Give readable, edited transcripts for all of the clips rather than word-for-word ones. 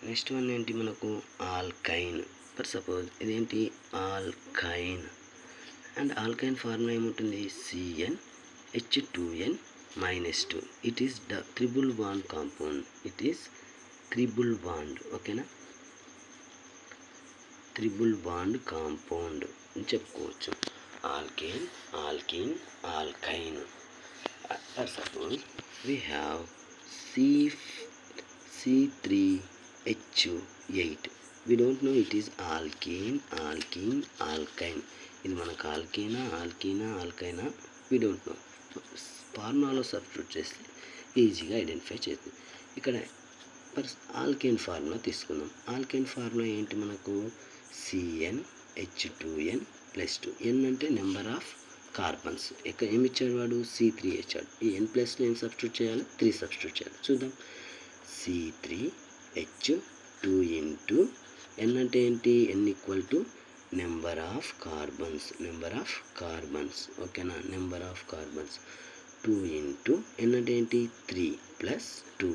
Next one ఏంటి మనకు ఆల్కైన్. For suppose ఇదేంటి ఆల్కైన్. అండ్ ఆల్కైన్ ఫార్ములా ఏముంటుంది CnH2n-2. It is triple bond compound. It is triple bond. ఓకేనా, triple bond compound అని చెప్పుకోవచ్చు. Alkane, alkyne, ఆల్కైన్. For suppose we have C3H8. we don't know it is alkane, alkene, alkyne. ఇది మనకు ఆల్కైనా we don't know. ఫార్ములాలో substitute చేస్తే ఈజీగా identify చేస్తుంది. ఇక్కడ alkane formula తీసుకుందాం. ఆల్కేన్ ఫార్ములా ఏంటి మనకు CnH2n+2. n అంటే నెంబర్ ఆఫ్ కార్బన్స్. ఇక్కడ ఏమి ఇచ్చాడు వాడు C3H. ఈ n ప్లస్లో ఏం సబ్స్టిట్యూట్ చేయాలి, 3 సబ్స్టిట్యూట్ చేయాలి. చూద్దాం. C3H2 ఇంటూ n అంటే ఏంటి, n equal to number of carbons. ఓకేనా, number of carbons. 2 into n అంటే ఏంటి 3 ప్లస్ 2.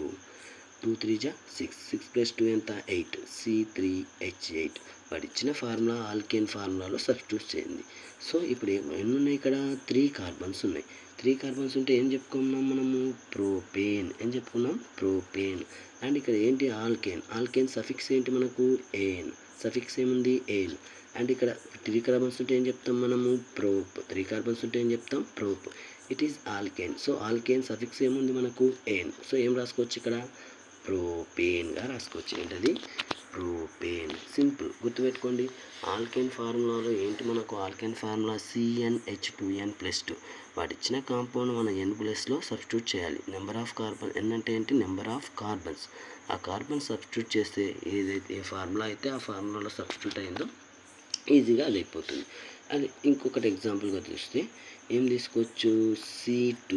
2 3 జా 6. 6 ప్లస్ 2 ఎంత 8. C3H8. వాడు ఇచ్చిన ఫార్ములా ఆల్కేన్ ఫార్ములాలో సబ్స్టిట్యూట్ చేయండి. సో ఇప్పుడు ఎన్ని ఉన్నాయి ఇక్కడ, 3 కార్బన్స్ ఉన్నాయి. 3 కార్బన్స్ ఉంటే ఏం చెప్పుకున్నాం మనము, ప్రోపేన్. ఏం చెప్పుకున్నాం, ప్రోపేన్. అండ్ ఇక్కడ ఏంటి ఆల్కేన్ సఫిక్స్ ఏంటి మనకు ఏన్. సఫిక్స్ ఏముంది ఏన్. అండ్ ఇక్కడ 3 కార్బన్స్ ఉంటే ఏం చెప్తాం మనము, ప్రోప్. 3 కార్బన్స్ ఉంటే ఏం చెప్తాం, prop. It is alkane. So alkane suffix ఏముంది మనకు ఏన్. సో ఏం రాసుకోవచ్చు ఇక్కడ, ప్రోపేన్గా రాసుకోవచ్చు. ఏంటది, ప్రోపేన్. సింపుల్, గుర్తుపెట్టుకోండి. ఆల్కేన్ ఫార్ములాలో ఏంటి మనకు, ఆల్కేన్ ఫార్ములా CnH2n+2. వాటి ఇచ్చిన కాంపౌండ్ మన n ప్లస్లో సబ్స్టిట్యూట్ చేయాలి. నెంబర్ ఆఫ్ కార్బన్, n అంటే ఏంటి నెంబర్ ఆఫ్ కార్బన్స్. ఆ కార్బన్ సబ్స్టిట్యూట్ చేస్తే ఏ ఫార్ములా అయితే ఆ ఫార్ములాలో సబ్స్టిట్యూట్ అయిందో ఈజీగా అది అయిపోతుంది. అది ఇంకొకటి ఎగ్జాంపుల్గా చూస్తే ఏం తీసుకోవచ్చు, C2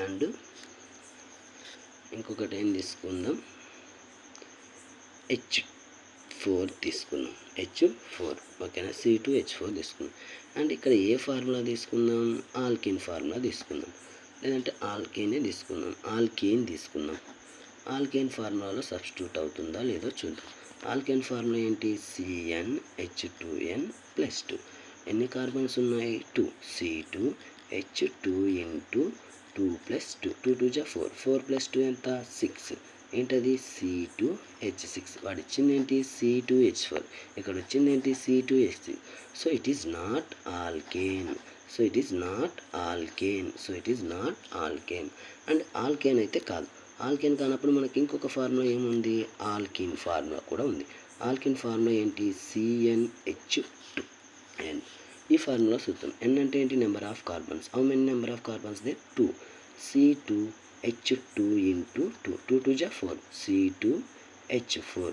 అండ్ ఇంకొకటి ఏం తీసుకుందాం, H4 తీసుకుందాం. H4. ఓకేనా, C2H4 తీసుకుందాం. అండ్ ఇక్కడ ఏ ఫార్ములా తీసుకుందాం, ఆల్కేన్ ఫార్ములా తీసుకుందాం. లేదంటే ఆల్కేనే తీసుకుందాం, ఆల్కేన్ తీసుకుందాం. ఆల్కేన్ ఫార్ములాలో సబ్స్టిట్యూట్ అవుతుందా లేదో చూద్దాం. ఆల్కేన్ ఫార్ములా ఏంటి, CnH2n+2. ఎన్ని కార్బన్స్ ఉన్నాయి, 2. C2H2 into 2 plus 2. 2 2 జా 4. 4 ప్లస్ 2 ఎంత 6. ఏంటది C2H6. వాడు ఇచ్చింది ఏంటి C2H4. ఇక్కడ వచ్చింది ఏంటి C2H6. So it is not alkane. And alkane అయితే కాదు. ఆల్కేన్ కానప్పుడు మనకి ఇంకొక ఫార్ములా ఏముంది, ఆల్కీన్ ఫార్ములా కూడా ఉంది. ఆల్కీన్ ఫార్ములా ఏంటి, CnH2n. ఈ ఫార్ములా చూద్దాం. n అంటే ఏంటి number of carbons. How many number of carbons they 2. C2H2 into 2. 2 2 జా 4. C2H4.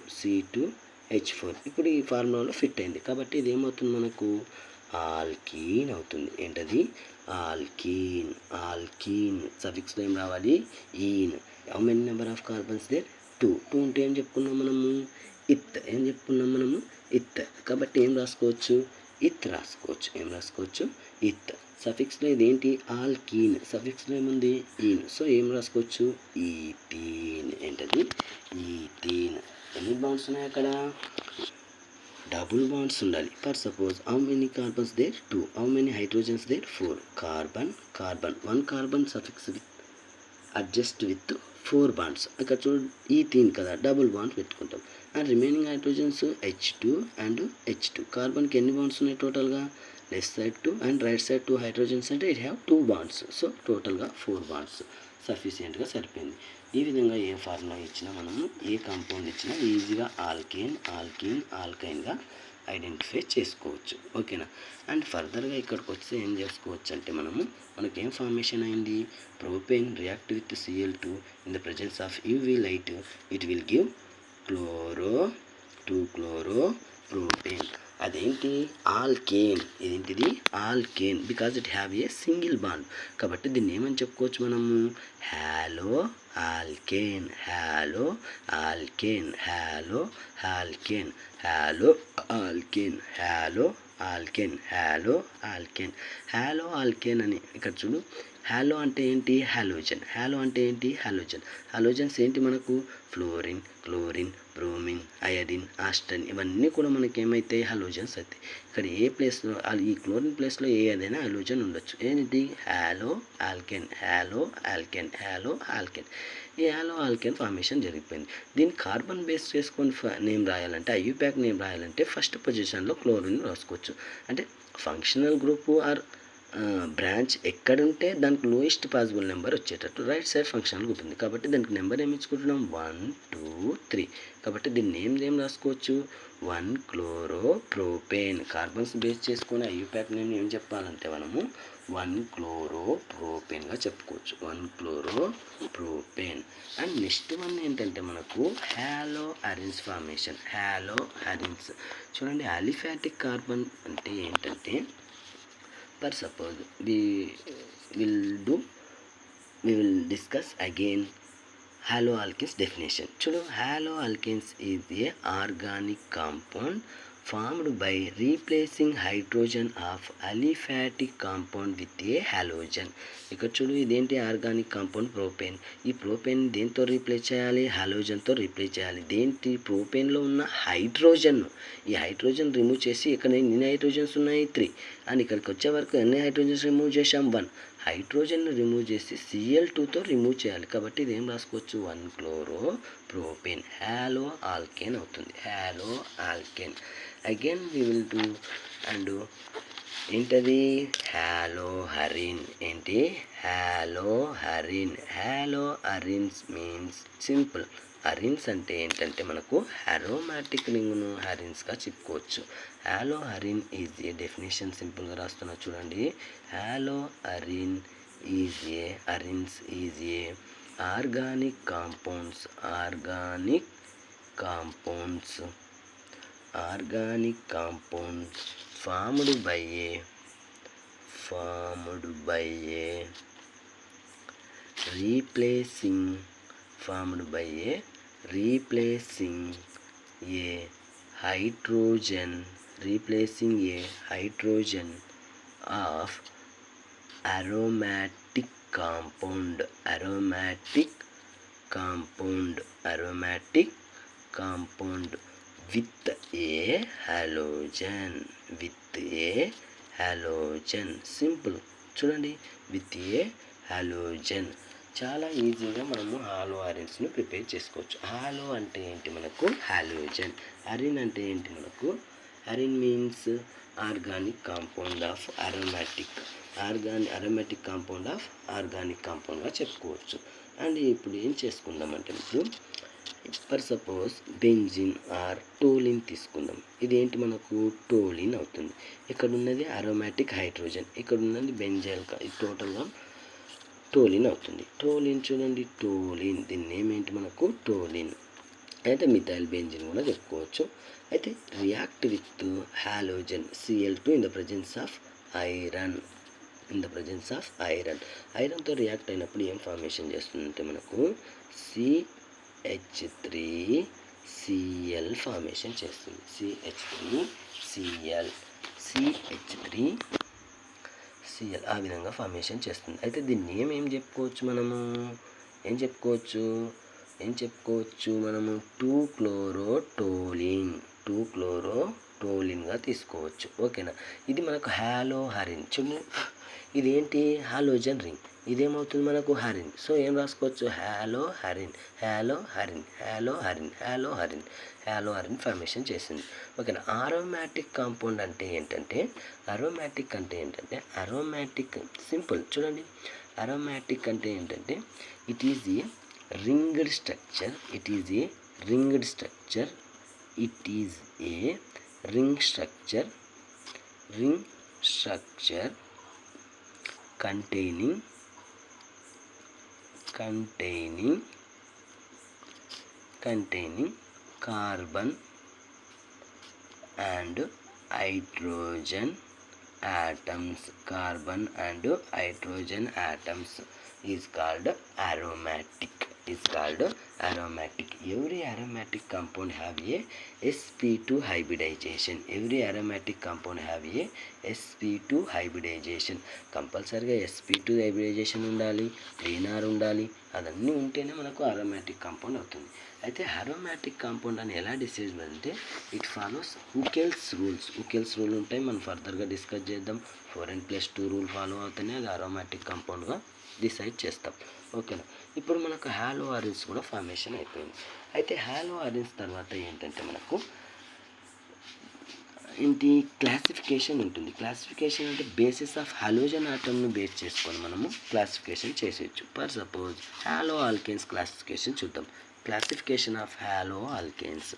ఇప్పుడు ఈ ఫార్ములాలో ఫిట్ అయింది కాబట్టి ఇది ఏమవుతుంది మనకు, ఆల్కీన్ అవుతుంది. ఏంటది, ఆల్కీన్. సఫిక్స్లో ఏం రావాలి, ene. How many number of carbons they 2. 2 ఉంటే ఏం చెప్పుకున్నాం మనము, ఇత్. కాబట్టి ఏం రాసుకోవచ్చు, ఇత్ రాసుకోవచ్చు. ఏం రాసుకోవచ్చు, ఇత్. సఫిక్స్లో ఇదేంటి ఆల్కీన్. సఫిక్స్లో ఏముంది ఈన్. సో ఏం రాసుకోవచ్చు, ఈథీన్. ఏంటది, ఈథీన్. ఎన్ని బాండ్స్ ఉన్నాయి అక్కడ, డబుల్ బాండ్స్ ఉండాలి. For suppose how many carbons there 2. How many hydrogens there 4. Carbon. 1 carbon suffix with adjust with 4 bonds. ఇక్కడ చూడు ఈథీన్ కదా, డబుల్ బాండ్స్ పెట్టుకుంటాం. And remaining hydrogens H2 and H2. కార్బన్కి ఎన్ని బాండ్స్ ఉన్నాయి టోటల్గా, left side 2 and right side 2 hydrogens అంటే it have 2 bonds. So టోటల్గా 4 బాండ్స్ సఫిషియెంట్గా సరిపోయింది. ఈ విధంగా ఏ ఫార్ములా ఇచ్చినా మనము, ఏ కాంపౌండ్ ఇచ్చినా ఈజీగా ఆల్కేన్, ఆల్కీన్, ఆల్కైన్గా ఐడెంటిఫై చేసుకోవచ్చు. ఓకేనా. అండ్ ఫర్దర్గా ఇక్కడికి వస్తే ఏం చేసుకోవచ్చు అంటే మనకేం ఫార్మేషన్ అయింది, propane react with Cl2 in the presence of UV light. It will give chloro-2-chloro-propane. అదేంటి ఆల్కేన్. ఇదేంటిది alkane because it have a single bond. కాబట్టి దీన్ని ఏమని చెప్పుకోవచ్చు మనము, హ్యాలో ఆల్కేన్. హ్యాలో ఆల్కేన్ అని ఇక్కడ చూడు, హ్యాలో అంటే ఏంటి? హాలోజన్. హ్యాలో అంటే ఏంటి? హాలోజన్. హాలోజన్స్ ఏంటి మనకు? Fluorine, chlorine, bromine, iodine, astatine ఇవన్నీ కూడా మనకి ఏమైతాయి? హాలోజన్స్ అవుతాయి. ఇక్కడ ఏ ప్లేస్లో ఈ క్లోరిన్ ప్లేస్లో ఏదైనా హాలోజన్ ఉండొచ్చు. ఏంటి? Hello alkene, hello alkene, hello alkene. ఈ హ్యాలో ఆల్కెన్ ఫార్మేషన్ జరిగిపోయింది. దీన్ని కార్బన్ బేస్ చేసుకొని నేమ్ రాయాలంటే, ఐయుప్యాక్ నేమ్ రాయాలంటే ఫస్ట్ పొజిషన్లో క్లోరిన్ రాసుకోవచ్చు. అంటే ఫంక్షనల్ గ్రూపు ఆర్ బ్రాంచ్ ఎక్కడుంటే దానికి లోయెస్ట్ పాసిబుల్ నెంబర్ వచ్చేటట్టు రైట్ సైడ్ ఫంక్షనల్ గ్రూప్ ఉంది. కాబట్టి దానికి నెంబర్ ఏమి ఇచ్చుకుంటున్నాం? 1 2 3. కాబట్టి దీన్ని ఏం రాసుకోవచ్చు? 1-chloro-propane. కార్బన్స్ బేస్ చేసుకొని ఐయుప్యాక్ నేమ్ ఏం చెప్పాలంటే మనము 1-chloro-propaneగా చెప్పుకోవచ్చు. 1-chloro-propane. అండ్ నెక్స్ట్ వన్ ఏంటంటే మనకు హ్యాలో అరిన్స్ ఫార్మేషన్. హ్యాలో అరిన్స్ చూడండి. అలిఫాటిక్ కార్బన్ అంటే ఏంటంటే, for suppose we will discuss again haloalkanes definition. చూడు, haloalkanes is a organic compound formed by replacing hydrogen of aliphatic compound with a halogen. ఇక్కడ చూడు, ఇదేంటి? Organic compound propane. ఈ propane దేంతో replace చేయాలి? హాలోజన్తో రీప్లేస్ చేయాలి. దేంటి? ప్రోపేన్లో ఉన్న హైడ్రోజన్. ఈ హైడ్రోజన్ రిమూవ్ చేసి ఇక్కడ ఎన్ని హైడ్రోజన్స్ ఉన్నాయి? 3. అండ్ ఇక్కడికి వచ్చే వరకు ఎన్ని హైడ్రోజన్స్ రిమూవ్ చేసాం? 1. హైడ్రోజన్ రిమూవ్ చేసి Cl2తో రిమూవ్ చేయాలి. కాబట్టి ఇదేం రాసుకోవచ్చు? 1-chloro-propane. హ్యాలో ఆల్కేన్ అవుతుంది. Haloalkane. Again we will do and ఏంటది? హ్యాలోహరిన్. ఏంటి? హ్యాలోహరిన్. హ్యాలోహరిన్స్ మీన్స్ సింపుల్. అరిన్స్ అంటే ఏంటంటే మనకు అరోమాటిక్ రింగ్ను హరిన్స్గా చెప్పుకోవచ్చు. హ్యాలోహరిన్ ఈజ్ ఏ డెఫినేషన్ సింపుల్గా రాస్తున్నా చూడండి. Haloarene is a arenes is a organic compounds formed by replacing a hydrogen of aromatic compound with a halogen. Simple చూడండి. With a halogen. చాలా ఈజీగా మనము హాలో అరిన్స్ని ప్రిపేర్ చేసుకోవచ్చు. హాలో అంటే ఏంటి? మనకు హాలోజన్. అరిన్ అంటే ఏంటి? మనకు arene means organic compound of aromatic compound of organic కాంపౌండ్గా చెప్పుకోవచ్చు. అండ్ ఇప్పుడు ఏం చేసుకుందామంటే, ఇప్పుడు for suppose benzene or toluene తీసుకుందాం. ఇదేంటి? మనకు టోలిన్ అవుతుంది. ఇక్కడ ఉన్నది అరోమాటిక్ హైడ్రోజన్, ఇక్కడ ఉన్నది బెంజైల్. ఇది టోటల్గా టోలిన్ అవుతుంది. టోలిన్ చూడండి, టోలిన్. దీని నేమ్ ఏంటి? మనకు టోలిన్. అయితే మిథైల్ బెంజిన్ కూడా చెప్పుకోవచ్చు. అయితే react with halogen Cl2 in the presence of iron. ఐరన్తో రియాక్ట్ అయినప్పుడు ఏం ఫార్మేషన్ చేస్తుందంటే మనకు CH3Cl ఫార్మేషన్ చేస్తుంది. CH3Cl ఆ విధంగా ఫార్మేషన్ చేస్తుంది. అయితే దీన్ని ఏం చెప్పుకోవచ్చు మనము? ఏం చెప్పుకోవచ్చు మనము? 2-chlorotolueneగా తీసుకోవచ్చు. ఓకేనా? ఇది మనకు హ్యాలోహరిన్. చూడండి, ఇదేంటి? Halogen ring. ఇదేమవుతుంది? మనకు హరిన్. సో ఏం రాసుకోవచ్చు? హ్యాలోహరిన్ ఫార్మేషన్ చేసింది. ఓకేనా? అరోమాటిక్ కాంపౌండ్ అంటే ఏంటంటే, అరోమాటిక్ సింపుల్ చూడండి. అరోమాటిక్ అంటే ఏంటంటే, it is A ringed structure. containing carbon and hydrogen atoms is called aromatic. is called aromatic. Every aromatic compound have a sp2 hybridization. Every aromatic compound have a sp2 hybridization. కంపల్సరిగా sp2 hybridisation ఉండాలి, planar ఉండాలి. అదన్నీ ఉంటేనే మనకు aromatic compound అవుతుంది. అయితే aromatic compound అని ఎలా డిసైడ్ అంటే ఇట్ ఫాలోస్ హుకెల్స్ రూల్స్. హుకెల్స్ రూల్ ఉంటాయి, మనం ఫర్దర్గా డిస్కస్ చేద్దాం. 4n+2 రూల్ ఫాలో అవుతేనే అది అరోమాటిక్ కాంపౌండ్గా డిసైడ్ చేస్తాం. ఓకేనా. ఇప్పుడు మనకు హాలో ఆరెంజ్ కూడా ఫార్మేషన్ అయిపోయింది. అయితే హాలో ఆరెంజ్ తర్వాత ఏంటంటే మనకు ఏంటి క్లాసిఫికేషన్ ఉంటుంది. క్లాసిఫికేషన్ అంటే బేసిస్ ఆఫ్ హాలోజన్ ఆటమ్ను బేస్ చేసుకొని మనము క్లాసిఫికేషన్ చేసేయచ్చు. For suppose halo alkanes classification చూద్దాం. Classification of halo alkanes.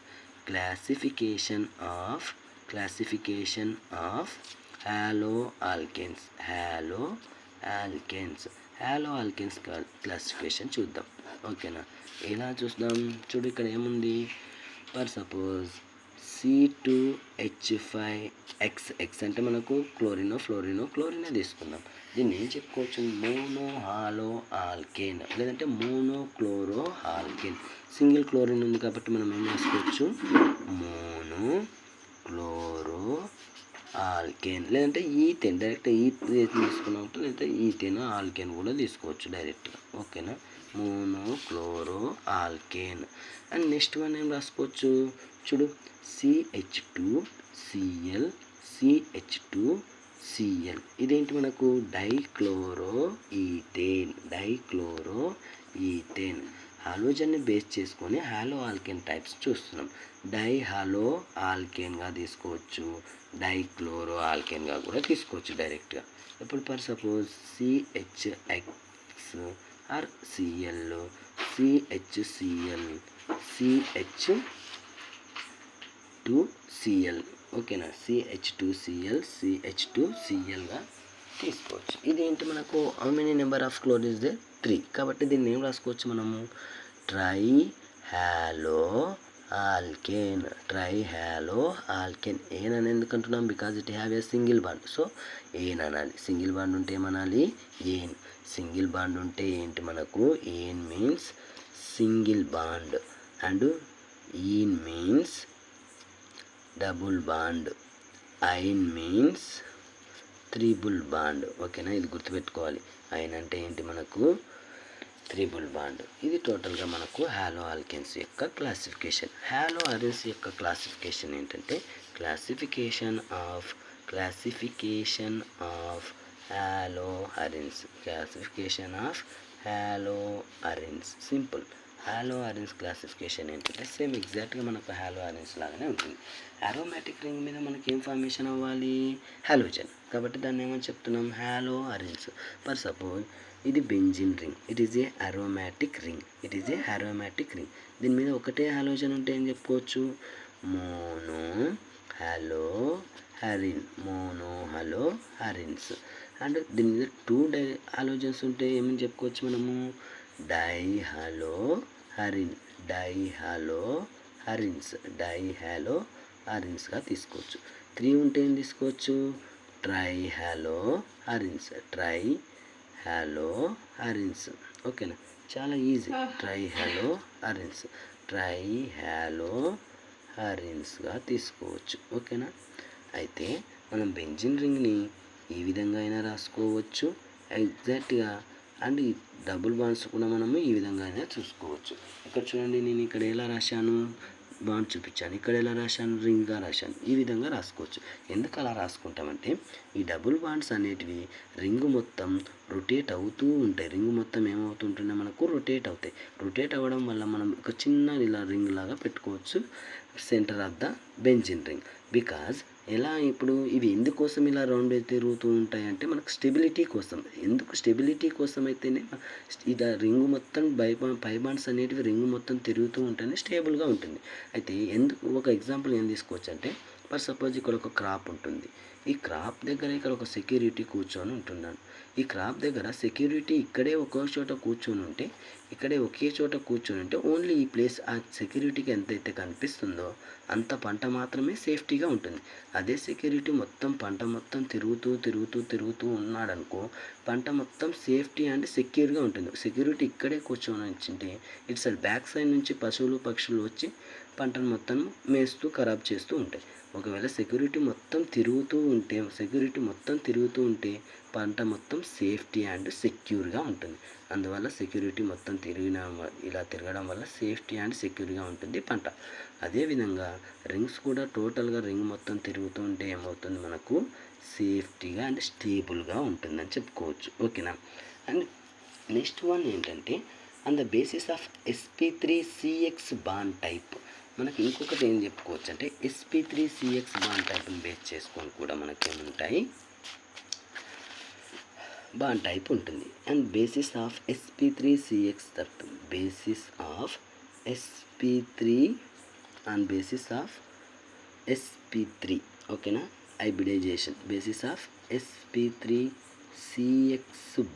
Classification of halo alkanes. Halo alkanes classification చూద్దాం. ఓకేనా. ఎలా చూద్దాం? చూడు, ఇక్కడ ఏముంది? ఫర్ సపోజ్ C2H5X అంటే మనకు క్లోరినే తీసుకుందాం. దీన్ని ఏం చెప్పుకోవచ్చు? మోనో హాలో ఆల్కేన్ లేదంటే మోనోక్లోరో ఆల్కేన్. సింగిల్ క్లోరిన్ ఉంది కాబట్టి మనం ఏం చేసుకోవచ్చు? మోనోక్లోరో ఆల్కేన్ లేదంటే ఈథేన్. డైరెక్ట్ ఈథేన్ తీసుకున్నాం, లేదంటే ఈథేన్ ఆల్కేన్ కూడా తీసుకోవచ్చు డైరెక్ట్గా. ఓకేనా. Monochloro alkane. And next one ఏం రాసుకోవచ్చు? చూడు, CH2Cl. ఇదేంటి మనకు? Dichloro ethane. హాలోజన్ని బేస్ చేసుకొని హాలో ఆల్కేన్ టైప్స్ చూస్తున్నాం. డైహాలో ఆల్కేన్గా తీసుకోవచ్చు, డైక్లోరో ఆల్కేన్గా కూడా తీసుకోవచ్చు డైరెక్ట్గా. ఇప్పుడు for suppose CHX or Cl, CH2Cl. ఓకేనా. CH2Clగా తీసుకోవచ్చు. ఇదేంటి మనకు? How many number of chlorines they? 3. కాబట్టి దీన్ని ఏం రాసుకోవచ్చు మనము? ట్రైహాలో ఆల్కేన్. ఏన్ అని ఎందుకు అంటున్నాం? Because it have a single bond. So ane అనాలి. సింగిల్ బాండ్ ఉంటే ఏమనాలి? ఏన్. సింగిల్ బాండ్ ఉంటే ఏంటి మనకు? Ane means single bond and ene means double bond, yne means triple bond. ఓకేనా. ఇది గుర్తుపెట్టుకోవాలి. ఐన్ అంటే ఏంటి మనకు? Triple bond. ఇది టోటల్గా మనకు హాలో ఆల్కేన్స్ యొక్క క్లాసిఫికేషన్. హాలో ఆరెన్స్ యొక్క క్లాసిఫికేషన్ ఏంటంటే classification of halo arenes. Simple. Halo arenes classification ఏంటంటే సేమ్ ఎగ్జాక్ట్గా మనకు హాలో ఆరెన్స్ లాగానే ఉంటుంది. అరోమాటిక్ రింగ్ మీద మనకి ఏం ఫార్మేషన్ అవ్వాలి? హాలోజన్. కాబట్టి దాన్ని ఏమని చెప్తున్నాం? హాలో ఆరెన్స్. ఫర్ సపోజ్ ఇది benzene ring. It is A aromatic ring. దీని మీద ఒకటే హాలోజన్ ఉంటే ఏం చెప్పుకోవచ్చు? Mono hello హరిన్స్. అండ్ దీని మీద 2 హాలోజన్స్ ఉంటే ఏమని చెప్పుకోవచ్చు మనము? డైహాలో హరిన్స్గా తీసుకోవచ్చు. 3 ఉంటే ఏం తీసుకోవచ్చు? ట్రైహాలో హరిన్స్. ఓకేనా. చాలా ఈజీ. ట్రైహాలో హరిన్స్గా తీసుకోవచ్చు. ఓకేనా. అయితే మనం బెంజిన్ రింగ్ని ఈ విధంగా అయినా రాసుకోవచ్చు ఎగ్జాక్ట్గా. అండ్ ఈ డబుల్ బాండ్స్ కూడా మనము ఈ విధంగా అయినా చూసుకోవచ్చు. ఇక్కడ చూడండి, నేను ఇక్కడ ఎలా రాశాను? బాండ్ చూపించాను. ఇక్కడ ఎలా రాశాను? రింగ్గా రాశాను. ఈ విధంగా రాసుకోవచ్చు. ఎందుకు అలా రాసుకుంటామంటే ఈ డబుల్ బాండ్స్ అనేటివి రింగు మొత్తం రొటేట్ అవుతూ ఉంటాయి. రింగు మొత్తం ఏమవుతుంటుంది? మనకు రొటేట్ అవుతాయి. రొటేట్ అవ్వడం వల్ల మనం ఒక చిన్న ఇలా రింగ్ లాగా పెట్టుకోవచ్చు centre of the benzene ring. Because ఎలా? ఇప్పుడు ఇవి ఎందుకోసం ఇలా రౌండ్ తిరుగుతూ ఉంటాయి అంటే మనకు స్టెబిలిటీ కోసం. ఎందుకు? స్టెబిలిటీ కోసం అయితేనే ఇది రింగు మొత్తం పై బాండ్స్ అనేటివి రింగు మొత్తం తిరుగుతూ ఉంటేనే స్టేబుల్గా ఉంటుంది. అయితే ఎందుకు? ఒక ఎగ్జాంపుల్ ఏం తీసుకోవచ్చు అంటే ఫర్ సపోజ్ ఇక్కడ ఒక క్రాప్ ఉంటుంది. ఈ క్రాప్ దగ్గర ఇక్కడ ఒక సెక్యూరిటీ కూర్చొని ఉంటున్నాడు. ఈ క్రాప్ దగ్గర సెక్యూరిటీ ఇక్కడే ఒకే చోట కూర్చొని ఉంటే, ఇక్కడే ఒకే చోట కూర్చొని ఉంటే ఓన్లీ ఈ ప్లేస్ ఆ సెక్యూరిటీకి ఎంతైతే కనిపిస్తుందో అంత పంట మాత్రమే సేఫ్టీగా ఉంటుంది. అదే సెక్యూరిటీ మొత్తం పంట మొత్తం తిరుగుతూ ఉన్నాడనుకో, పంట మొత్తం సేఫ్టీ అండ్ సెక్యూర్గా ఉంటుంది. సెక్యూరిటీ ఇక్కడే కూర్చొని వచ్చింటే ఇటు సైడ్ బ్యాక్ సైడ్ నుంచి పశువులు పక్షులు వచ్చి పంటను మొత్తం మేస్తూ ఖరాబ్ చేస్తూ ఉంటాయి. ఒకవేళ సెక్యూరిటీ మొత్తం తిరుగుతూ ఉంటే పంట మొత్తం సేఫ్టీ అండ్ సెక్యూర్గా ఉంటుంది. అందువల్ల సెక్యూరిటీ మొత్తం ఇలా తిరగడం వల్ల సేఫ్టీ అండ్ సెక్యూర్గా ఉంటుంది పంట. అదేవిధంగా రింగ్స్ కూడా టోటల్గా రింగ్ మొత్తం తిరుగుతూ ఉంటే ఏమవుతుంది, మనకు సేఫ్టీగా అండ్ స్టేబుల్గా ఉంటుందని చెప్పుకోవచ్చు. ఓకేనా. అండ్ నెక్స్ట్ వన్ ఏంటంటే on the basis of sp3cx bond type. మనకి ఇంకొకటి ఏం చెప్పుకోవచ్చు అంటే sp3cx బాండ్ టైప్ని బేస్ చేసుకొని కూడా మనకేముంటాయి, బాండ్ టైప్ ఉంటుంది. అండ్ బేసిస్ ఆఫ్ sp3cx తప్ప basis of sp3 and basis of sp3 ఓకేనా, hybridisation basis of sp3cx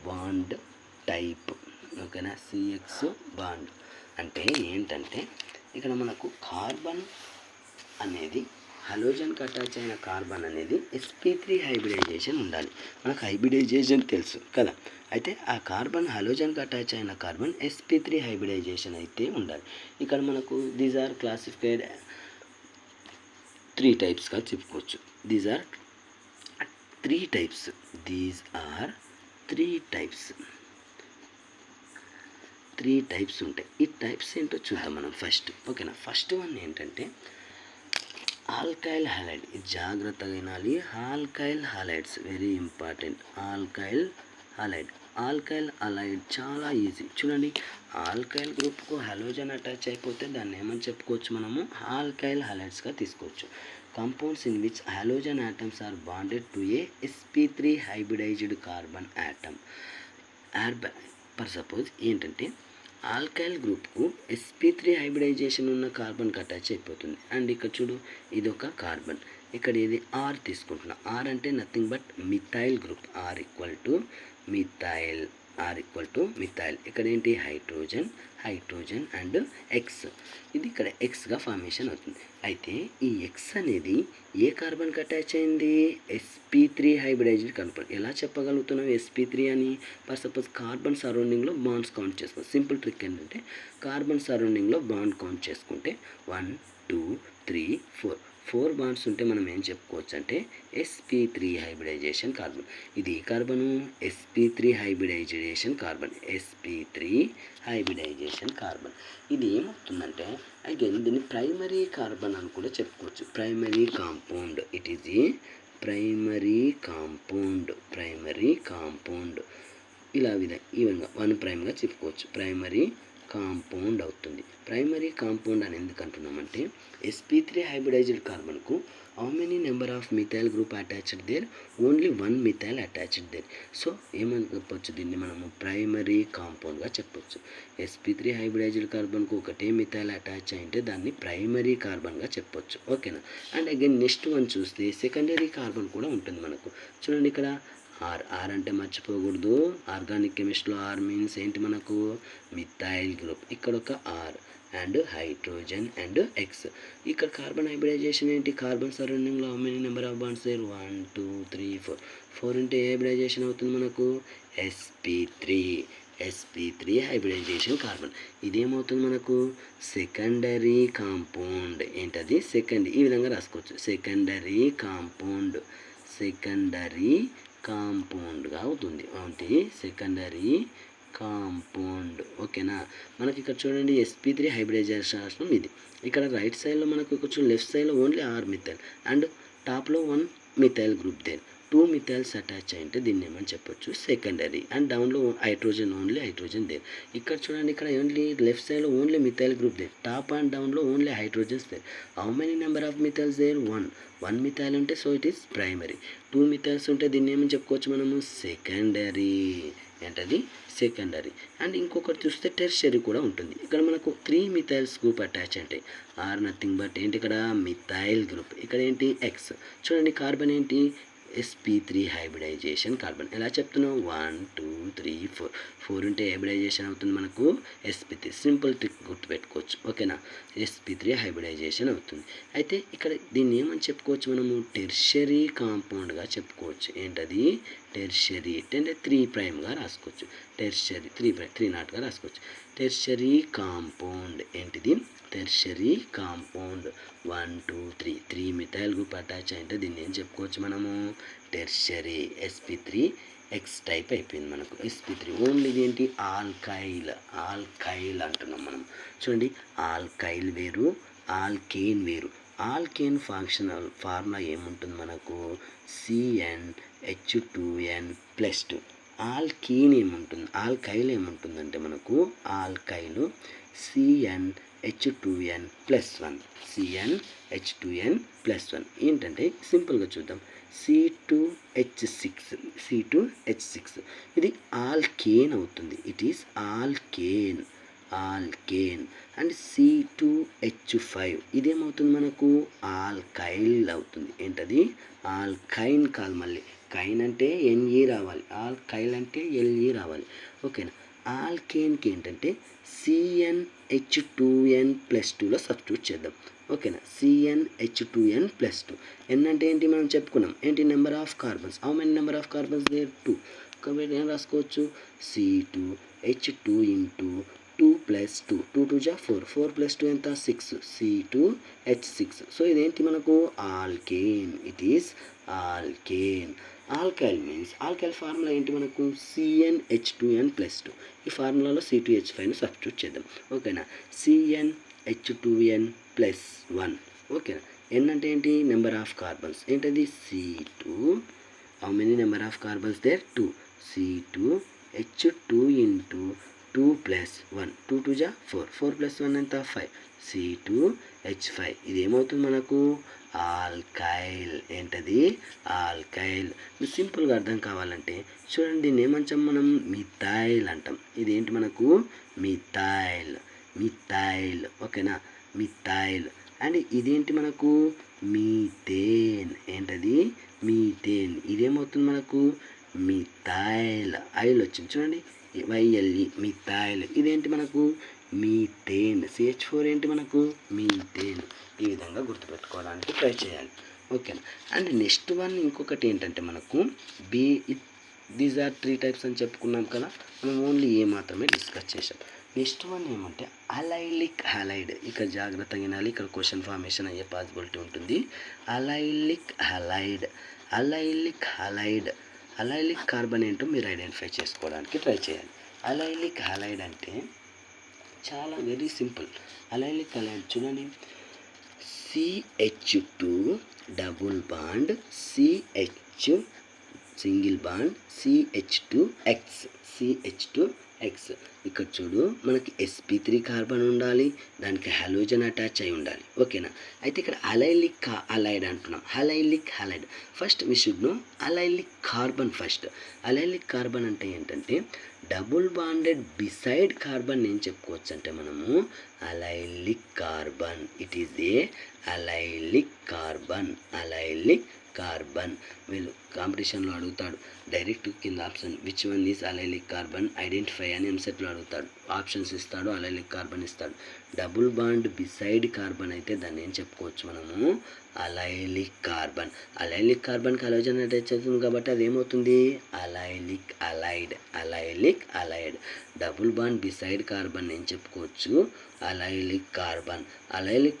bond type. ఓకేనా. cx బాండ్ అంటే ఏంటంటే ఇక్కడ మనకు కార్బన్ అనేది హలోజన్కి అటాచ్ అయిన కార్బన్ అనేది sp3 హైబ్రిడైజేషన్ ఉండాలి. మనకు హైబ్రిడైజేషన్ తెలుసు కదా. అయితే ఆ కార్బన్ హలోజన్కి అటాచ్ అయిన కార్బన్ sp3 హైబ్రిడైజేషన్ అయితే ఉండాలి. ఇక్కడ మనకు దీస్ ఆర్ క్లాసిఫైడ్ 3 టైప్స్గా చెప్పుకోవచ్చు. These are 3 types. These are 3 types. 3 types ఉంటాయి. ఈ టైప్స్ ఏంటో చూద్దాం మనం ఫస్ట్. ఓకేనా. ఫస్ట్ వన్ ఏంటంటే ఆల్కైల్ హాలైడ్. ఇది జాగ్రత్తగా వినాలి. Alkyl halides very important. Alkyl halide చాలా ఈజీ. చూడండి, ఆల్కైల్ గ్రూప్కు హలోజన్ అటాచ్ అయిపోతే దాన్ని ఏమని చెప్పుకోవచ్చు, మనము ఆల్కైల్ హాలైడ్స్గా తీసుకోవచ్చు. Compounds in which halogen atoms are bonded to a sp3 hybridised carbon atom. For suppose ఏంటంటే ఆల్కైల్ గ్రూప్కు sp3 హైబ్రిడైజేషన్ ఉన్న కార్బన్కి అటాచ్ అయిపోతుంది. అండ్ ఇక్కడ చూడు, ఇది ఒక కార్బన్. ఇక్కడ ఇది ఆర్ తీసుకుంటున్నా. ఆర్ అంటే nothing but methyl group. R equal to methyl. ఇక్కడ ఏంటి, హైడ్రోజన్ అండ్ ఎక్స్. ఇది ఇక్కడ ఎక్స్గా ఫార్మేషన్ అవుతుంది. అయితే ఈ ఎక్స్ అనేది ఏ కార్బన్కి అటాచ్ అయింది, sp3 హైబ్రిడైజ్డ్ కార్బన్. ఎలా చెప్పగలుగుతున్నాం sp3 అని? ఫర్ సపోజ్ కార్బన్ సరౌండింగ్లో బాండ్స్ కౌంట్ చేసుకోవాలి. సింపుల్ ట్రిక్ ఏంటంటే కార్బన్ సరౌండింగ్లో బాండ్ కౌంట్ చేసుకుంటే 1 2 3 4 బాండ్స్ ఉంటే మనం ఏం చెప్పుకోవచ్చు అంటే sp3 హైబ్రిడైజేషన్ కార్బన్. ఇది ఏ కార్బను, sp3 హైబ్రిడైజేషన్ కార్బన్. ఇది ఏమవుతుందంటే అగైన్ దీన్ని ప్రైమరీ కార్బన్ అని కూడా చెప్పుకోవచ్చు. Primary compound. It is a primary compound. ఇలా ఈవెన్గా 1 ప్రైమ్గా చెప్పుకోవచ్చు. ప్రైమరీ కాంపౌండ్ అవుతుంది. ప్రైమరీ కాంపౌండ్ అని ఎందుకు అంటున్నామంటే sp3 హైబ్రిడైజ్డ్ కార్బన్కు how many number of methyl group attached there, only 1 methyl attached there. So ఏమని చెప్పొచ్చు, దీన్ని మనము ప్రైమరీ కాంపౌండ్గా చెప్పొచ్చు. sp3 హైబ్రిడైజ్డ్ కార్బన్కు ఒకటే మిథైల్ అటాచ్ అయితే దాన్ని ప్రైమరీ కార్బన్గా చెప్పొచ్చు. ఓకేనా. అండ్ అగైన్ నెక్స్ట్ వన్ చూస్తే సెకండరీ కార్బన్ కూడా ఉంటుంది మనకు. చూడండి ఇక్కడ ఆర్ అంటే మర్చిపోకూడదు. ఆర్గానిక్ కెమిస్ట్రీలో ఆర్ మీన్స్ ఏంటి మనకు, మిథైల్ గ్రూప్. ఇక్కడ ఒక R and hydrogen and X. ఇక్కడ కార్బన్ హైబ్రిడైజేషన్ ఏంటి, కార్బన్ సరౌండింగ్లో how many number of bonds there, 1 2 3 4 ఉంటే ఏ హైబ్రిడైజేషన్ అవుతుంది మనకు, sp3 హైబ్రిడైజేషన్ కార్బన్. ఇదేమవుతుంది మనకు, సెకండరీ కాంపౌండ్. ఏంటది, ఈ విధంగా రాసుకోవచ్చు. సెకండరీ కాంపౌండ్గా అవుతుంది. అంటే సెకండరీ కాంపౌండ్. ఓకేనా. మనకి ఇక్కడ చూడండి sp3 హైబ్రిడైజేషన్ ఇది. ఇక్కడ రైట్ సైడ్లో మనకు కొంచెం లెఫ్ట్ సైడ్లో ఓన్లీ ఆర్ మిథైల్ అండ్ టాప్లో 1 methyl group there. 2 methyls attach అయితే దీన్ని ఏమని చెప్పొచ్చు, సెకండరీ. అండ్ డౌన్లో ఓన్లీ హైడ్రోజన్ దేర్. ఇక్కడ చూడండి, ఇక్కడ ఓన్లీ లెఫ్ట్ సైడ్లో only methyl group there. Top and డౌన్లో only hydrogens there. How many number of methyls there, 1 methyl ఉంటే so it is primary. 2 methyls ఉంటే దీన్ని ఏమని చెప్పుకోవచ్చు మనము, సెకండరీ. ఏంటది, సెకండరీ. అండ్ ఇంకొకటి చూస్తే టెర్షరీ కూడా ఉంటుంది. ఇక్కడ మనకు 3 మిథైల్స్ గ్రూప్ అటాచ్ అంటే ఆర్ నథింగ్ బట్ ఏంటి, ఇక్కడ మిథైల్ గ్రూప్. ఇక్కడ ఏంటి, ఎక్స్. చూడండి కార్బన్ ఏంటి, sp3 హైబ్రిడైజేషన్ కార్బన్. ఎలా చెప్తున్నాం? 1 2 3 4 4 ఉంటే హైబ్రిడైజేషన్ అవుతుంది మనకు sp3. సింపుల్ ట్రిక్ గుర్తుపెట్టుకోవచ్చు. ఓకేనా? sp3 హైబ్రిడైజేషన్ అవుతుంది. అయితే ఇక్కడ దీన్ని ఏమని చెప్పుకోవచ్చు మనము? టెర్షరీ కాంపౌండ్గా చెప్పుకోవచ్చు. ఏంటది? టెర్షరీ అంటే 3'గా రాసుకోవచ్చు. టెర్షరీ 3 నాట్గా రాసుకోవచ్చు. టెర్షరీ కాంపౌండ్ ఏంటిది? Tertiary compound 1 2 3 methyl group attach అయితే దీన్ని ఏం చెప్పుకోవచ్చు మనము? టెర్షరీ. sp3 ఎక్స్ టైప్ అయిపోయింది మనకు. sp3 ఓన్లీ ఇది ఏంటి? ఆల్కైల్ అంటున్నాం మనం. చూడండి, ఆల్కైల్ వేరు, ఆల్కేన్ వేరు. ఆల్కేన్ ఫంక్షనల్ ఫార్ములా ఏముంటుంది మనకు? CnH2n+2. ఆల్కీన్ ఏముంటుంది? ఆల్కైల్ ఏముంటుందంటే మనకు ఆల్కైలు CnH2n+1. CnH2n+1 ఏంటంటే సింపుల్గా చూద్దాం. C2H6 ఇది ఆల్కేన్ అవుతుంది. It is alkane and C2H5 ఇదేమవుతుంది మనకు? ఆల్కైల్ అవుతుంది. ఏంటది? ఆల్కైన్ కాదు, మళ్ళీ కైన్ అంటే NE రావాలి, ఆల్కైల్ అంటే LE రావాలి. ఓకేనా? ఆల్కేన్కి ఏంటంటే CnH2n+2లో సబ్స్టిట్యూట్ చేద్దాం. ఓకేనా? CnH2n+2. N అంటే ఏంటి మనం చెప్పుకున్నాం? ఏంటి? Number of carbons. How many number of carbons there? 2. కాబట్టి ఏం రాసుకోవచ్చు? C2H2 into 2 + 2 2 2 4 4 + 2 ఎంత? 6 C2H6. సో ఇదేంటి మనకు? Alkane. It is alkane. Alkyl means alkyl formula ఏంటి మనకు? CnH2n+2. ఈ ఫార్ములాలో C2H5ని సబ్స్టిట్యూట్ చేద్దాం. ఓకేనా? CnH2n+1. ఓకేనా? N అంటే ఏంటి? Number of carbons. ఏంటది? C2. How many number of carbons there? 2 C2H2 into 2 + 1 2 2 4 4 + 1 ఎంత? 5 C2H5. ఇది ఏమవుతుంది మనకు? ఆల్కైల్. ఏంటది? ఆల్కైల్. మీరు సింపుల్గా అర్థం కావాలంటే చూడండి, దీన్ని ఏమంటాం మనం? మిథైల్ అంటాం. ఇదేంటి మనకు? మిథైల్. ఓకేనా? మిథైల్. అండ్ ఇదేంటి మనకు? మీథేన్. ఏంటది? మీథేన్. ఇదేమవుతుంది మనకు? మిథైల్. ఆయిల్ వచ్చింది చూడండి, YLE మిథైల్. ఇదేంటి మనకు? మీథేన్. CH4 ఏంటి మనకు? మీథేన్. ఈ విధంగా గుర్తుపెట్టుకోవడానికి ట్రై చేయాలి. ఓకేనా? అండ్ నెక్స్ట్ వన్ ఇంకొకటి ఏంటంటే మనకు దీస్ ఆర్ 3 టైప్స్ అని చెప్పుకున్నాం కదా. మనం ఓన్లీ ఏ మాత్రమే డిస్కస్ చేసాం. నెక్స్ట్ వన్ ఏమంటే అలైలిక్ హలైడ్. ఇక్కడ జాగ్రత్తగా వినాలి, ఇక్కడ క్వశ్చన్ ఫార్మేషన్ అయ్యే పాసిబిలిటీ ఉంటుంది. అలైలిక్ హలైడ్ కార్బన్ ఏంటో మీరు ఐడెంటిఫై చేసుకోవడానికి ట్రై చేయాలి. అలైలిక్ హలైడ్ అంటే చాలా వెరీ సింపుల్. అలైలిక్ హలైడ్ చూడండి, CH2 double bond CH single bond CH2X. ఇక్కడ చూడు, మనకి sp3 కార్బన్ ఉండాలి, దానికి హలోజన్ అటాచ్ అయి ఉండాలి. ఓకేనా? అయితే ఇక్కడ అలైలిక్ హలైడ్ అంటున్నాం. Allylic halide first we should know allylic carbon first. Allylic carbon అంటే ఏంటంటే డబుల్ బాండెడ్ బిసైడ్ కార్బన్ ఏం చెప్పుకోవచ్చు అంటే మనము allylic carbon. It is a allylic carbon. వీళ్ళు కాంపిటీషన్లో అడుగుతాడు డైరెక్ట్ కింద option which one is allylic carbon identify అని ఎంసెట్లో అడుగుతాడు. ఆప్షన్స్ ఇస్తాడు, అలైలిక్ కార్బన్ ఇస్తాడు. డబుల్ బాండ్ బిసైడ్ కార్బన్ అయితే దాన్ని ఏం చెప్పుకోవచ్చు మనము? Allylic carbon. అలైలిక్ కార్బన్కి హలోజన్ అటాచ్ అవుతుంది కాబట్టి అది ఏమవుతుంది? Allylic halide. Double bond beside carbon ఏం చెప్పుకోవచ్చు? అలైలిక్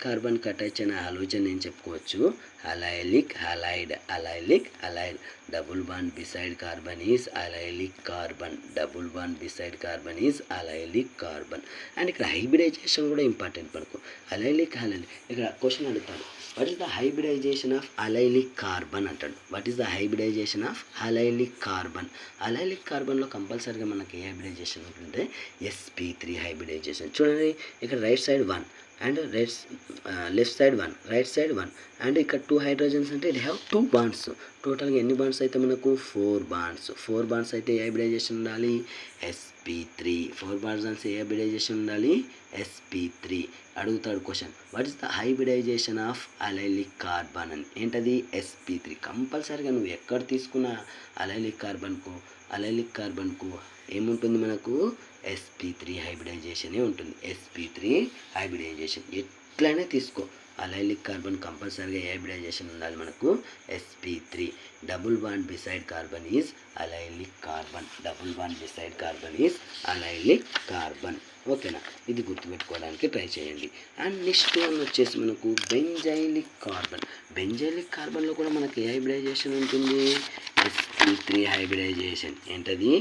కార్బన్కి అటాచ్ అయిన హలోజన్ ఏం చెప్పుకోవచ్చు? Allylic halide. Double bond beside carbon is allylic carbon. And ఇక్కడ హైబ్రిడైజేషన్ కూడా ఇంపార్టెంట్ మనకు. అలైలిక్ ఇక్కడ క్వశ్చన్ అడుగుతాడు, what is the hybridization of allylic carbon అంటాడు. What is the hybridization of allylic carbon? Allylic కార్బన్లో కంపల్సరీగా మనకి ఏ హైబ్రిడైజేషన్ ఉంటుంటే sp3 హైబ్రిడైజేషన్. చూడండి, ఇక్కడ right side 1 and left side 1, right side 1 and ఇక్కడ 2 హైడ్రోజన్స్ అంటే ఇట్ హ్యావ్ 2 బాండ్స్. టోటల్గా ఎన్ని బాండ్స్ అయితే మనకు? 4 బాండ్స్ అయితే ఏ హైబ్రిడైజేషన్ ఉండాలి? sp3. 4 bonds ఏ హైబ్రిడైజేషన్ ఉండాలి? sp3. అడుగుతాడు question, what is the hybridization of allylic carbon అని. ఏంటది? sp3. కంపల్సరీగా నువ్వు ఎక్కడ తీసుకున్న అలైలిక్ కార్బన్కు ఏముంటుంది మనకు? sp3 హైబ్రిడైజేషనే ఉంటుంది. sp3 హైబ్రిడైజేషన్ ఎట్లయినా తీసుకో, అలైలిక్ కార్బన్ కంపల్సరీగా ఏ హైబ్రిడైజేషన్ ఉండాలి మనకు? sp3. Double bond beside carbon is allylic carbon. Double bond beside carbon is allylic carbon. ఓకేనా? ఇది గుర్తుపెట్టుకోవడానికి ట్రై చేయండి. అండ్ నెక్స్ట్ వన్ వచ్చేసి మనకు బెంజైలిక్ కార్బన్. బెంజైలిక్ కార్బన్లో కూడా మనకి ఏ హైబ్రిడైజేషన్ ఉంటుంది? sp3 hybridisation. ఏంటది?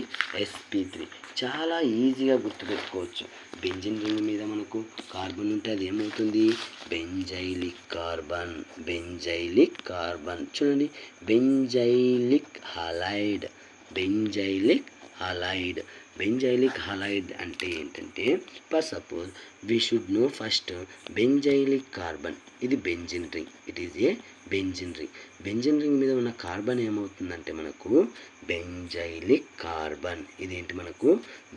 sp3. చాలా ఈజీగా గుర్తుపెట్టుకోవచ్చు. బెంజిన్ రింగ్ మీద మనకు కార్బన్ ఉంటే అది ఏమవుతుంది? Benzylic carbon. Benzylic carbon. చూడండి, benzylic halide. Benzylic halide. Benzylic halide అంటే ఏంటంటే, for suppose we should know first benzylic carbon. ఇది benzene ring. It is a benzene ring. Benzene ring మీద ఉన్న కార్బన్ ఏమవుతుందంటే మనకు బెంజైలిక్ కార్బన్. ఇదేంటి మనకు?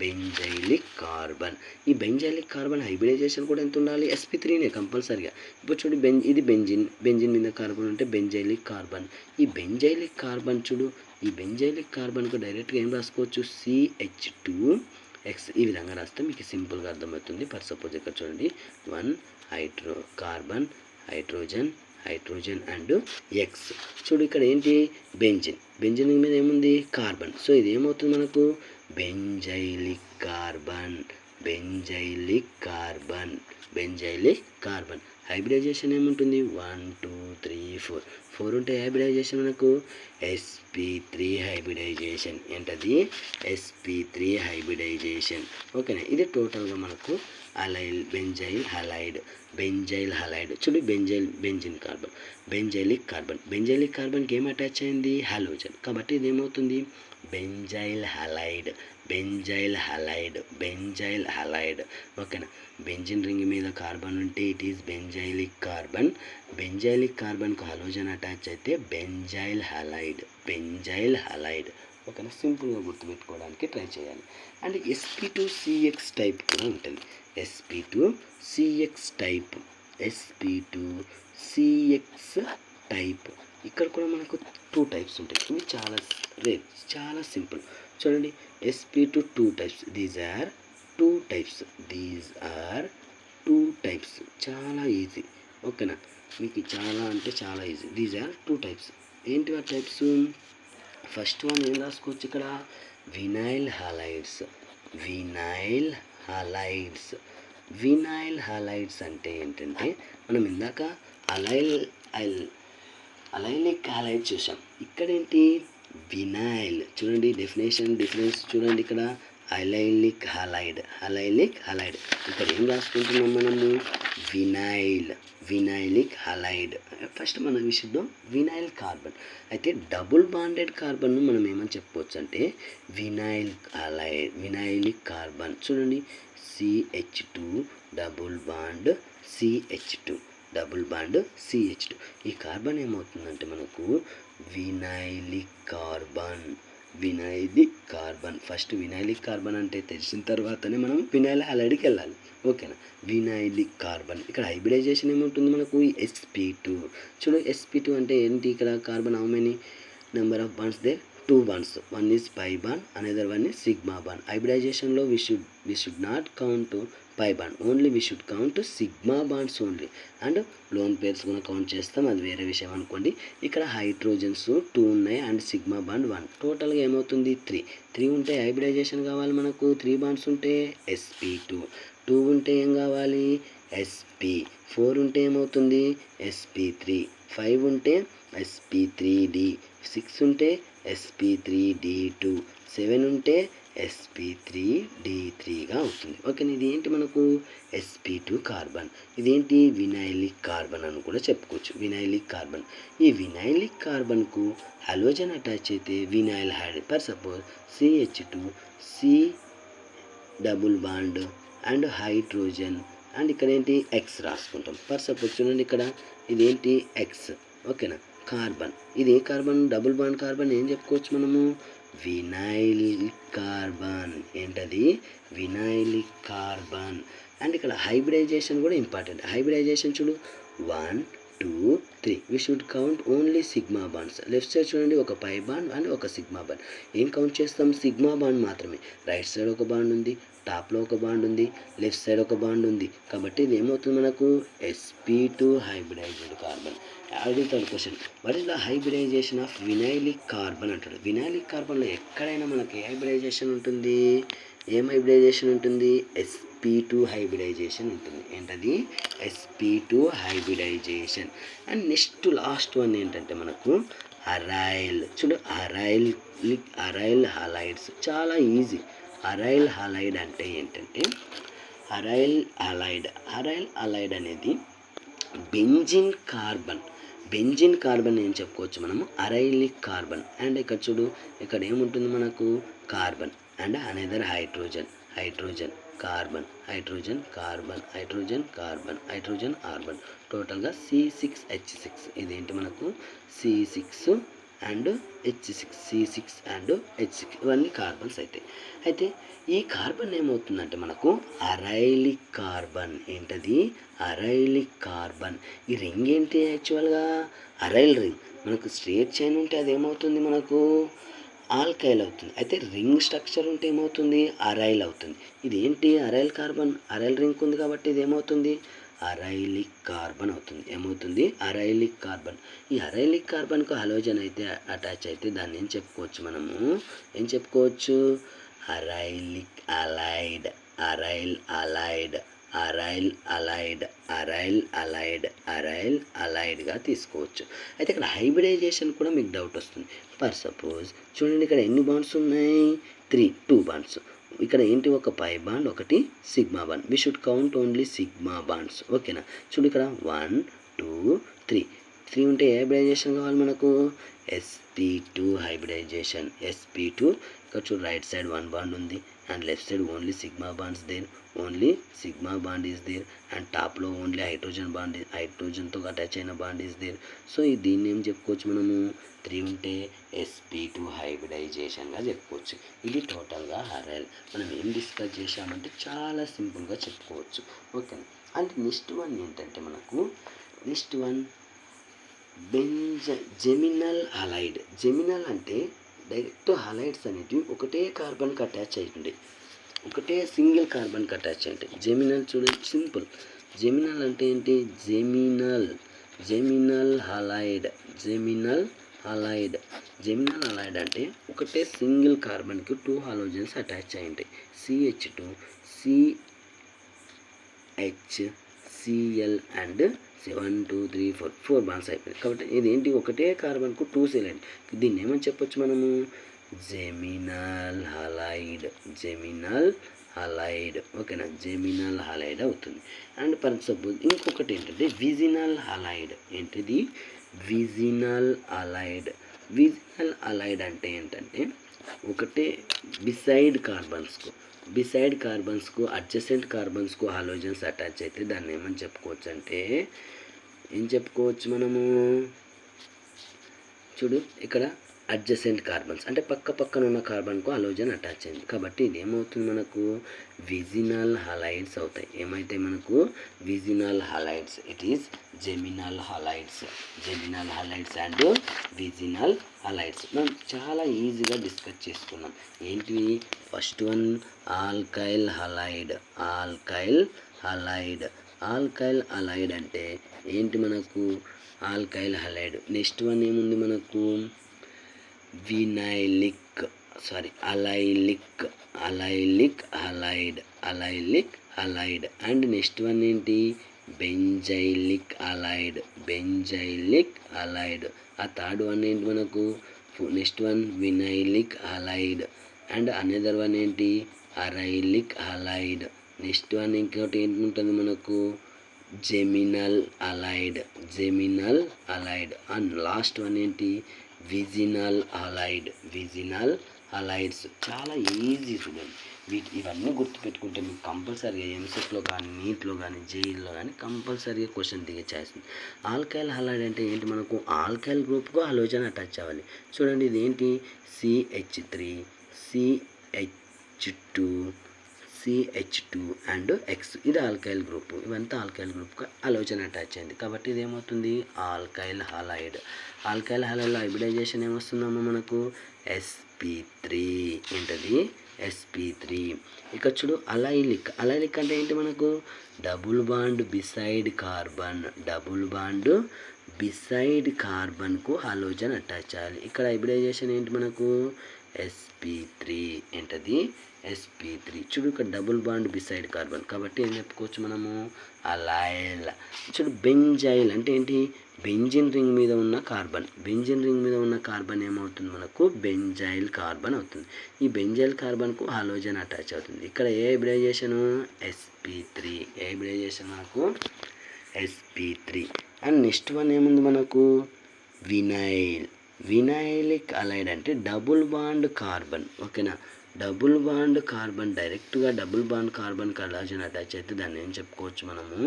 Benzylic carbon. ఈ బెంజైలిక్ కార్బన్ హైబ్రిడైజేషన్ కూడా ఎంత ఉండాలి? sp3నే కంపల్సరిగా. ఇప్పుడు చూడు, ఇది బెంజిన్ మీద కార్బన్ ఉంటే బెంజైలిక్ కార్బన్. ఈ బెంజైలిక్ కార్బన్ చూడు, ఈ బెంజైలిక్ కార్బన్కు డైరెక్ట్గా ఏం రాసుకోవచ్చు? CH2X. ఈ విధంగా రాస్తే మీకు సింపుల్గా అర్థమవుతుంది. ఫర్ సపోజ్ ఇక్కడ చూడండి, 1 కార్బన్, హైడ్రోజన్ అండ్ X. చూడు ఇక్కడ ఏంటి? బెంజిన్ మీద ఏముంది? కార్బన్. సో ఇది ఏమవుతుంది మనకు? Benzylic carbon. Benzylic carbon. Hybridisation ఏముంటుంది? 1 2 3 4. 4 ఉంటే హైబ్రిడైజేషన్ మనకు sp3 హైబ్రిడైజేషన్. ఏంటది? sp3 hybridisation. ఓకేనా? ఇది టోటల్గా మనకు బెంజైల్ హలైడ్. చూడు, బెంజిన్ కార్బన్, బెంజైలిక్ కార్బన్కి ఏం అటాచ్ అయింది? హాలోజన్. కాబట్టి ఇది ఏమవుతుంది? Benzyl halide. ఓకేనా? బెంజిన్ రింగ్ మీద కార్బన్ ఉంటే ఇట్ ఈస్ బెంజైలిక్ కార్బన్కు హాలోజన్ అటాచ్ అయితే బెంజైల్ హలైడ్. ఓకేనా? సింపుల్గా గుర్తుపెట్టుకోవడానికి ట్రై చేయాలి. అండ్ sp2CX టైప్ కూడా ఉంటుంది. sp2CX type. ఇక్కడ కూడా మనకు 2 టైప్స్ ఉంటాయి. ఇవి చాలా రేర్, చాలా సింపుల్. చూడండి, sp2 2 types. These are 2 types. చాలా ఈజీ. ఓకేనా? మీకు చాలా అంటే చాలా ఈజీ. These are 2 types. ఏంటి ఆ టైప్స్? ఫస్ట్ వన్ ఏం రాసుకోవచ్చు ఇక్కడ? వినైల్ హలైడ్స్ అంటే ఏంటంటే, మనం ఇందాక అలైలిక్ హలైడ్ చూసాం. ఇక్కడేంటి? వినైల్. చూడండి డిఫరెన్స్ చూడండి ఇక్కడ. Allylic halide. ఇక్కడ ఏం రాసుకుంటున్నాం మనము? వినైలిక్ హలైడ్. ఫస్ట్ మనం విషయంలో వినైల్ కార్బన్. అయితే డబుల్ బాండెడ్ కార్బన్ను మనం ఏమని చెప్పుకోవచ్చు అంటే వినైలిక్ కార్బన్. చూడండి, CH2 డబుల్ బాండ్ CH2. ఈ కార్బన్ ఏమవుతుందంటే మనకు వినైలిక్ కార్బన్. ఫస్ట్ వినైలిక్ కార్బన్ అంటే తెలిసిన తర్వాతనే మనం వినైల్ హలైడ్కి వెళ్ళాలి. ఓకేనా? వినైలిక్ కార్బన్. ఇక్కడ హైబ్రిడైజేషన్ ఏముంటుంది మనకు? sp2. చూడు, sp2 అంటే ఏంటి? ఇక్కడ carbon how many number of bonds they? 2 bonds. One is pi bond, another one is sigma bond. Hybridization lo we should not count pi bond, only we should count sigma bonds only. And lone pairs gonna count chestam, adi vere vishayam anukondi. Ikkada hydrogens 2 unnai and sigma bond 1. Total ga emautundi 3 unte hybridization kavali manaku 3 bonds unte sp2, 2 unte em kavali sp, 4 unte emautundi sp3, 5 unte sp3d, 6 unte sp3d2, 7 ఉంటే sp3d3గా అవుతుంది. Okay, ఇది ఏంటి మనకు? sp2 carbon. ఇదేంటి? వినైలిక్ carbon అని కూడా చెప్పుకోవచ్చు. వినైలిక్ carbon. ఈ వినైలిక్ కార్బన్కు హలోజన్ అటాచ్ అయితే vinyl hide. For suppose CH2 C double bond and hydrogen and ఇక్కడ ఏంటి? ఎక్స్ రాసుకుంటాం. ఫర్ సపోజ్ చూడండి, ఇక్కడ ఇదేంటి? ఎక్స్. ఓకేనా? కార్బన్. ఇది ఏ కార్బన్? డబుల్ బాండ్ కార్బన్ ఏం చెప్పుకోవచ్చు మనము? Vinylic carbon. ఏంటది? Vinylic carbon. అండ్ ఇక్కడ హైబ్రిడైజేషన్ కూడా ఇంపార్టెంట్. హైబ్రిడైజేషన్ చూడు, 1 2 3. We should count only sigma bonds. Left side చూడండి, ఒక పై బాండ్ అండ్ ఒక సిగ్మా బాండ్. ఏం కౌంట్ చేస్తాం? సిగ్మా బాండ్ మాత్రమే. రైట్ సైడ్ ఒక బాండ్ ఉంది, టాప్లో ఒక బాండ్ ఉంది, లెఫ్ట్ సైడ్ ఒక బాండ్ ఉంది. కాబట్టి ఇది ఏమవుతుంది మనకు? sp2 hybridized carbon. అడుగుతాడు question, what is the hybridization of vinylic carbon అంటాడు. వినైలిక్ కార్బన్లో ఎక్కడైనా మనకి హైబ్రిడైజేషన్ ఉంటుంది. ఏం హైబ్రిడైజేషన్ ఉంటుంది? sp2 హైబ్రిడైజేషన్ ఉంటుంది. ఏంటది? sp2 hybridisation. And next last one ఏంటంటే మనకు అరైల్. చూడు, అరైల్ హాలైడ్స్ చాలా ఈజీ. అరైల్ హాలైడ్ అంటే ఏంటంటే, అరైల్ హాలైడ్ అనేది బెంజిన్ కార్బన్ ఏం చెప్పుకోవచ్చు మనము? అరైలిక్ కార్బన్. అండ్ ఇక్కడ చూడు, ఇక్కడ ఏముంటుంది మనకు? Carbon and another hydrogen carbon టోటల్గా C6H6. ఇదేంటి మనకు? C6 అండ్ H6 ఇవన్నీ కార్బన్స్ అవుతాయి. అయితే ఈ కార్బన్ ఏమవుతుందంటే మనకు అరైలిక్ కార్బన్. ఏంటది? అరైలిక్ కార్బన్. ఈ రింగ్ ఏంటి? యాక్చువల్గా అరైల్ రింగ్. మనకు స్ట్రేట్ చైన్ ఉంటే అది ఏమవుతుంది మనకు? ఆల్కైల్ అవుతుంది. అయితే రింగ్ స్ట్రక్చర్ ఉంటే ఏమవుతుంది? అరైల్ అవుతుంది. ఇదేంటి? Aryl carbon. అరైల్ రింగ్ ఉంది కాబట్టి ఇది ఏమవుతుంది? అరైలిక్ కార్బన్ అవుతుంది. ఏమవుతుంది? అరైలిక్ కార్బన్. ఈ అరైలిక్ కార్బన్కు హలోజన్ అయితే అటాచ్ అయితే దాన్ని ఏం చెప్పుకోవచ్చు మనము? అరైల్ అలైడ్గా తీసుకోవచ్చు. అయితే ఇక్కడ హైబ్రిడైజేషన్ కూడా మీకు డౌట్ వస్తుంది. ఫర్ సపోజ్ చూడండి, ఇక్కడ ఎన్ని బాండ్స్ ఉన్నాయి? 2 బాండ్స్. ఇక్కడ ఏంటి? ఒక పై బాండ్, ఒకటి sigma bond. We should count only sigma bonds. ఓకేనా? చూడు, ఇక్కడ 1 2 3 ఉంటే ఏ హైబ్రిడైజేషన్ కావాలి మనకు? sp2 hybridisation. sp2. ఇక్కడ చూడు, రైట్ సైడ్ 1 బాండ్ ఉంది and left side only sigma bonds there. And టాప్లో ఓన్లీ హైడ్రోజన్తో అటాచ్ అయిన బాండ్ ఈస్ దేర్. సో దీన్ని ఏం చెప్పుకోవచ్చు మనము? 3 ఉంటే sp2 హైబ్రిడైజేషన్గా చెప్పుకోవచ్చు. ఇది టోటల్గా అరైల్. మనం ఏం డిస్కస్ చేసామంటే చాలా సింపుల్గా చెప్పుకోవచ్చు. ఓకే. అండ్ నెక్స్ట్ వన్ ఏంటంటే మనకు జెమినల్ హలైడ్. జెమినల్ అంటే డైరెక్ట్ హలైడ్స్ అనేటివి ఒకటే కార్బన్కి అటాచ్ అయ్యి ఒకటే సింగిల్ కార్బన్కి అటాచ్ అయ్యి ఉంటాయి. జెమినల్ చూడండి, సింపుల్. జెమినల్ అంటే ఏంటి? జెమినల్ హలైడ్ అంటే ఒకటే సింగిల్ కార్బన్కి 2 హాలోజన్స్ అటాచ్ అయి ఉంటాయి. CH2 CHCl అండ్ 1 2 3 4 బాండ్స్ అయిపోయింది. కాబట్టి ఇదేంటి? ఒకటే కార్బన్కు 2 సెలైడ్. దీన్ని ఏమని చెప్పొచ్చు మనము? జెమినల్ హలైడ్. ఓకేనా? జెమినల్ హలైడ్ అవుతుంది. అండ్ ఫర్ సపోజ్ ఇంకొకటి ఏంటంటే విజినల్ హలైడ్. ఏంటిది? విజినల్ హలైడ్ అంటే ఏంటంటే ఒకటే బిసైడ్ కార్బన్స్కు అడ్జసెంట్ కార్బన్స్కు హాలోజన్స్ అటాచ్ అయితే దాన్ని ఏమని చెప్పుకోవచ్చు అంటే, ఏం చెప్పుకోవచ్చు మనము? చూడు, ఇక్కడ అడ్జసెంట్ కార్బన్స్ అంటే పక్కన ఉన్న కార్బన్కు హాలోజన్ అటాచ్ అయింది. కాబట్టి ఇది ఏమవుతుంది మనకు? విజినల్ హలైడ్స్ అవుతాయి. ఏమైతే మనకు? Vicinal halides. It is geminal halides and vicinal halides. మనం చాలా ఈజీగా డిస్కస్ చేసుకున్నాం. ఏంటివి? ఫస్ట్ వన్ ఆల్కైల్ హలైడ్ అంటే ఏంటి మనకు? Alkyl halide. నెక్స్ట్ వన్ ఏముంది మనకు? Allylic halide. And next one ఏంటి? Benzylic halide. ఆ థర్డ్ వన్ ఏంటి మనకు? Next one vinylic halide. And another one ఏంటి? Arylic halide. నెక్స్ట్ వన్ ఇంకోటి ఏంటి ఉంటుంది మనకు? Geminal halide. And last one ఏంటి? విజినల్ హలైడ్స్. చాలా ఈజీ చూడండి. ఇవన్నీ గుర్తుపెట్టుకుంటే మీకు కంపల్సరీగా ఎంసెట్లో కానీ నీట్లో కానీ జేఈలో కానీ కంపల్సరీగా క్వశ్చన్ దిగే ఛాయిస్ ఉంది. ఆల్కైల్ హలైడ్ అంటే ఏంటి, మనకు ఆల్కైల్ గ్రూప్కు హలోజన్ అటాచ్ అవ్వాలి. చూడండి ఇదేంటి CH3 CH2 CH2 and X, ఇది ఆల్కైల్ గ్రూప్. ఇవంతా ఆల్కైల్ గ్రూప్కి హలోజన్ అటాచ్ అయింది కాబట్టి ఇది ఏమవుతుంది ఆల్కైల్ హలైడ్. ఆల్కైల్ హలైడ్లో హైబ్రిడైజేషన్ ఏమొస్తుందమ్మా మనకు sp3 ఏంటది sp3. ఇక చూడు అలైలిక్. అలైలిక్ అంటే ఏంటి, మనకు డబుల్ బాండ్ బిసైడ్ కార్బన్కు హలోజన్ అటాచ్ చేయాలి. ఇక్కడ హైబ్రిడైజేషన్ ఏంటి మనకు sp3 ఏంటది sp3. చూడు ఇక్కడ డబుల్ బాండ్ బిసైడ్ కార్బన్ కాబట్టి ఏం చెప్పుకోవచ్చు మనము అలైల్. చూడు బెంజైల్ అంటే ఏంటి, బెంజిన్ రింగ్ మీద ఉన్న కార్బన్ ఏమవుతుంది మనకు బెంజైల్ కార్బన్ అవుతుంది. ఈ బెంజైల్ కార్బన్కు హాలోజన్ అటాచ్ అవుతుంది. ఇక్కడ ఏ హైబ్రిడైజేషను sp3. ఏ హైబ్రిడైజేషన్ మనకు sp3. అండ్ నెక్స్ట్ వన్ ఏముంది మనకు వినైలిక్ అలైడ్ అంటే డబుల్ బాండ్ కార్బన్. ఓకేనా, డబుల్ బాండ్ కార్బన్ డైరెక్ట్గా డబుల్ బాండ్ కార్బన్కి హలోజన్ అటాచ్ అయితే దాన్ని ఏం చెప్పుకోవచ్చు మనము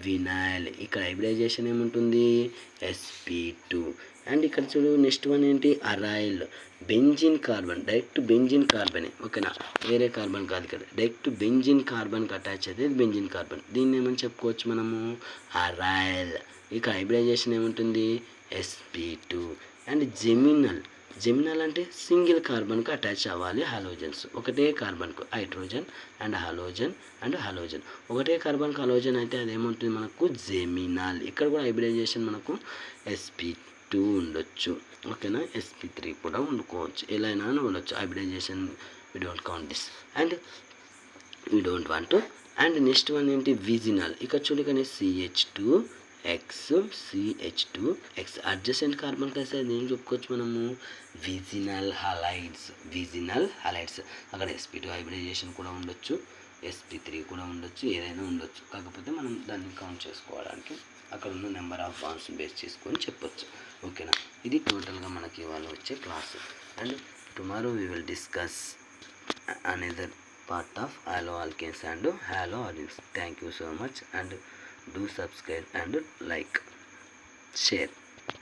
వినైల్. ఇక్కడ హైబ్రిడైజేషన్ ఏముంటుంది sp2. అండ్ ఇక్కడ చూడు నెక్స్ట్ వన్ ఏంటి aryl. Benzene carbon, direct benzene కార్బనే. ఓకేనా, వేరే కార్బన్ కాదు, ఇక్కడ డైరెక్ట్ బెంజిన్ కార్బన్కి అటాచ్ అయితే బెంజిన్ కార్బన్. దీన్ని ఏమని చెప్పుకోవచ్చు మనము అరైల్. ఇక హైబ్రిడైజేషన్ ఏముంటుంది sp2. అండ్ జెమినల్ అంటే సింగిల్ కార్బన్కు అటాచ్ అవ్వాలి హాలోజన్స్. ఒకటే కార్బన్కు హైడ్రోజన్ అండ్ హాలోజన్ ఒకటే కార్బన్కు హాలోజన్ అయితే అదేముంటుంది మనకు జెమినల్. ఇక్కడ కూడా హైబ్రిడైజేషన్ మనకు sp2 ఉండొచ్చు. ఓకేనా, sp3 కూడా వండుకోవచ్చు, ఎలా అయినా ఉండొచ్చు. Hybridisation we don't count this and we don't want to. And next one ఏంటి విజినల్. ఇక్కడ చూడగానే CH2X అడ్జసెంట్ కార్బన్ కలిసి ఏం చెప్పుకోవచ్చు మనము విజినల్ హలైడ్స్. అక్కడ sp2 హైబ్రిడైజేషన్ కూడా ఉండొచ్చు, sp3 కూడా ఉండొచ్చు, ఏదైనా ఉండొచ్చు. కాకపోతే మనం దాన్ని కౌంట్ చేసుకోవడానికి అక్కడ ఉన్న నెంబర్ ఆఫ్ బాండ్స్ బేస్ చేసుకొని చెప్పొచ్చు. ఓకేనా, ఇది టోటల్గా మనకి ఇవాళ వచ్చే class. And tomorrow we will discuss another part of halo alkanes and halo alkanes. Thank you so much and do subscribe and like, share.